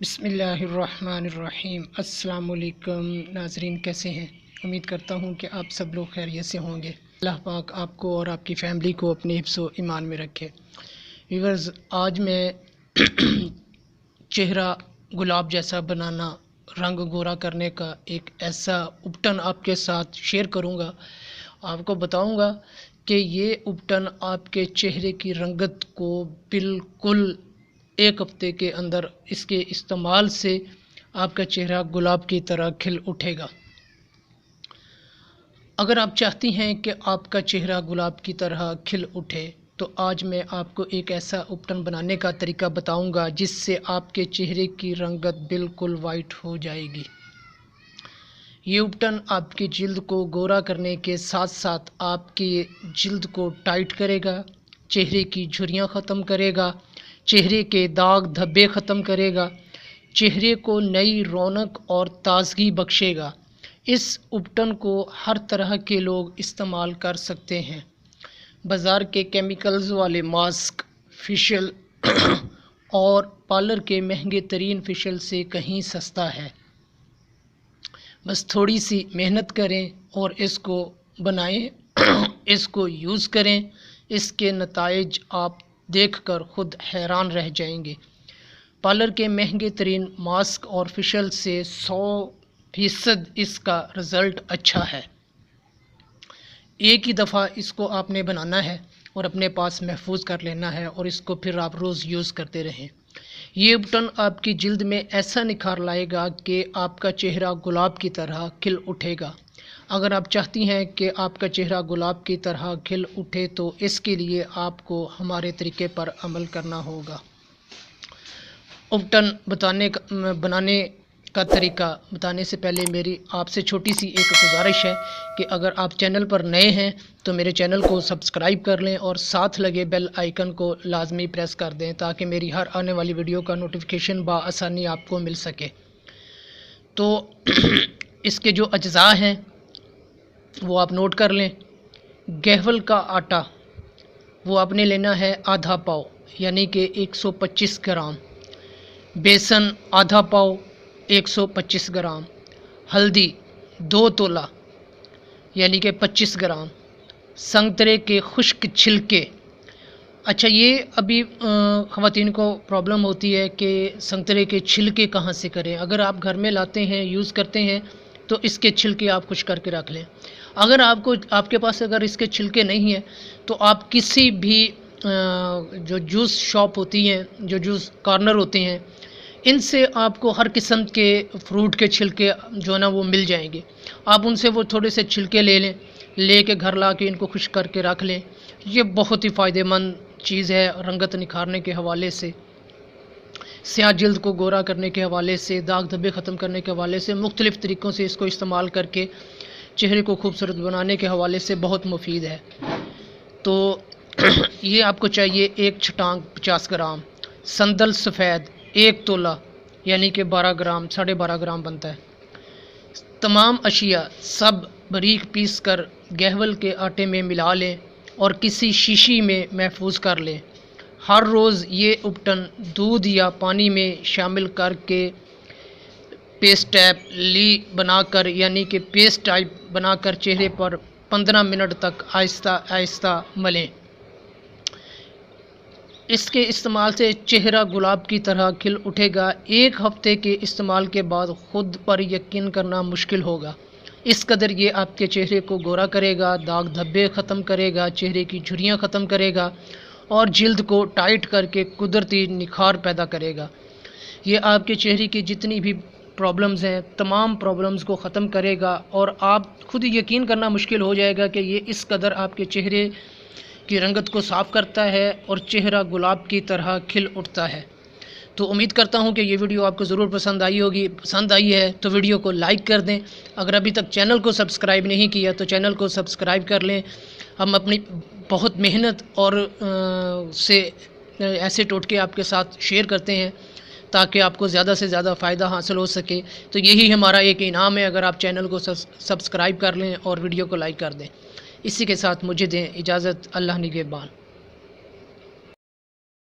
बिस्मिल्लाहिर्रहमानिर्रहीम। अस्सलाम वालेकुम नाज़रीन, कैसे हैं? उम्मीद करता हूं कि आप सब लोग खैरियत से होंगे। अल्लाह पाक आपको और आपकी फ़ैमिली को अपने हिफ्ज़ व ईमान में रखे। व्यूअर्स, आज मैं चेहरा गुलाब जैसा बनाना, रंग गोरा करने का एक ऐसा उपटन आपके साथ शेयर करूंगा। आपको बताऊंगा कि ये उपटन आपके चेहरे की रंगत को बिल्कुल एक हफ्ते के अंदर इसके इस्तेमाल से आपका चेहरा गुलाब की तरह खिल उठेगा। अगर आप चाहती हैं कि आपका चेहरा गुलाब की तरह खिल उठे तो आज मैं आपको एक ऐसा उपटन बनाने का तरीका बताऊंगा जिससे आपके चेहरे की रंगत बिल्कुल वाइट हो जाएगी। ये उपटन आपकी जिल्द को गोरा करने के साथ साथ आपकी जिल्द को टाइट करेगा, चेहरे की झुर्रियाँ ख़त्म करेगा, चेहरे के दाग धब्बे ख़त्म करेगा, चेहरे को नई रौनक और ताज़गी बख्शेगा। इस उपटन को हर तरह के लोग इस्तेमाल कर सकते हैं। बाज़ार के केमिकल्स वाले मास्क, फेशियल और पार्लर के महंगे तरीन फेशियल से कहीं सस्ता है। बस थोड़ी सी मेहनत करें और इसको बनाएं, इसको यूज़ करें। इसके नताइज आप देखकर खुद हैरान रह जाएंगे। पार्लर के महंगे तरीन मास्क और फेशियल से 100% इसका रिज़ल्ट अच्छा है। एक ही दफ़ा इसको आपने बनाना है और अपने पास महफूज कर लेना है और इसको फिर आप रोज़ यूज़ करते रहें। ये उपटन आपकी जिल्द में ऐसा निखार लाएगा कि आपका चेहरा गुलाब की तरह खिल उठेगा। अगर आप चाहती हैं कि आपका चेहरा गुलाब की तरह खिल उठे तो इसके लिए आपको हमारे तरीके पर अमल करना होगा। उपटन बनाने का तरीका बताने से पहले मेरी आपसे छोटी सी एक गुजारिश है कि अगर आप चैनल पर नए हैं तो मेरे चैनल को सब्सक्राइब कर लें और साथ लगे बेल आइकन को लाजमी प्रेस कर दें ताकि मेरी हर आने वाली वीडियो का नोटिफिकेशन बआसानी आपको मिल सके। तो इसके जो अज्जा हैं वो आप नोट कर लें। गहवल का आटा वो आपने लेना है आधा पाव यानी कि 125 ग्राम, बेसन आधा पाव 125 ग्राम, हल्दी 2 तोला यानी कि 25 ग्राम, संतरे के खुश्क छिलके। अच्छा, ये अभी ख़वातीन को प्रॉब्लम होती है कि संतरे के छिलके कहाँ से करें। अगर आप घर में लाते हैं, यूज़ करते हैं तो इसके छिलके आप खुश करके रख लें। अगर आपके पास अगर इसके छिलके नहीं हैं तो आप किसी भी जो जूस शॉप होती हैं, जो जूस कॉर्नर होते हैं, इनसे आपको हर किस्म के फ्रूट के छिलके जो है ना वो मिल जाएंगे। आप उनसे वो थोड़े से छिलके ले लें, लेके घर ला के इनको खुश करके रख लें। ये बहुत ही फ़ायदेमंद चीज़ है रंगत निखारने के हवाले से, स्याह जिल्द को गोरा करने के हवाले से, दाग धब्बे ख़त्म करने के हवाले से, मुख्तलिफ़ तरीक़ों से इसको इस्तेमाल करके चेहरे को खूबसूरत बनाने के हवाले से बहुत मुफीद है। तो ये आपको चाहिए 1 छटांग 50 ग्राम, संदल सफ़ेद 1 तोला यानी कि 12 ग्राम 12.5 ग्राम बनता है। तमाम अशिया सब बारीक पीस कर गहवल के आटे में मिला लें और किसी शीशी में महफूज कर लें। हर रोज़ ये उपटन दूध या पानी में शामिल करके पेस्ट टाइप बनाकर यानी कि पेस्ट टाइप बनाकर चेहरे पर 15 मिनट तक आहिस्ता आहिस्ता मलें। इसके इस्तेमाल से चेहरा गुलाब की तरह खिल उठेगा। 1 हफ्ते के इस्तेमाल के बाद ख़ुद पर यकीन करना मुश्किल होगा। इस कदर ये आपके चेहरे को गोरा करेगा, दाग धब्बे ख़त्म करेगा, चेहरे की झुर्रियाँ ख़त्म करेगा और जिल्द को टाइट करके कुदरती निखार पैदा करेगा। ये आपके चेहरे की जितनी भी प्रॉब्लम्स हैं, तमाम प्रॉब्लम्स को ख़त्म करेगा और आप खुद यकीन करना मुश्किल हो जाएगा कि ये इस कदर आपके चेहरे की रंगत को साफ़ करता है और चेहरा गुलाब की तरह खिल उठता है। तो उम्मीद करता हूँ कि ये वीडियो आपको ज़रूर पसंद आई होगी। पसंद आई है तो वीडियो को लाइक कर दें। अगर अभी तक चैनल को सब्सक्राइब नहीं किया तो चैनल को सब्सक्राइब कर लें। हम अपनी बहुत मेहनत और से ऐसे टोटके आपके साथ शेयर करते हैं ताकि आपको ज़्यादा से ज़्यादा फ़ायदा हासिल हो सके। तो यही हमारा एक इनाम है अगर आप चैनल को सब्सक्राइब कर लें और वीडियो को लाइक कर दें। इसी के साथ मुझे दें इजाज़त। अल्लाह निगहबान।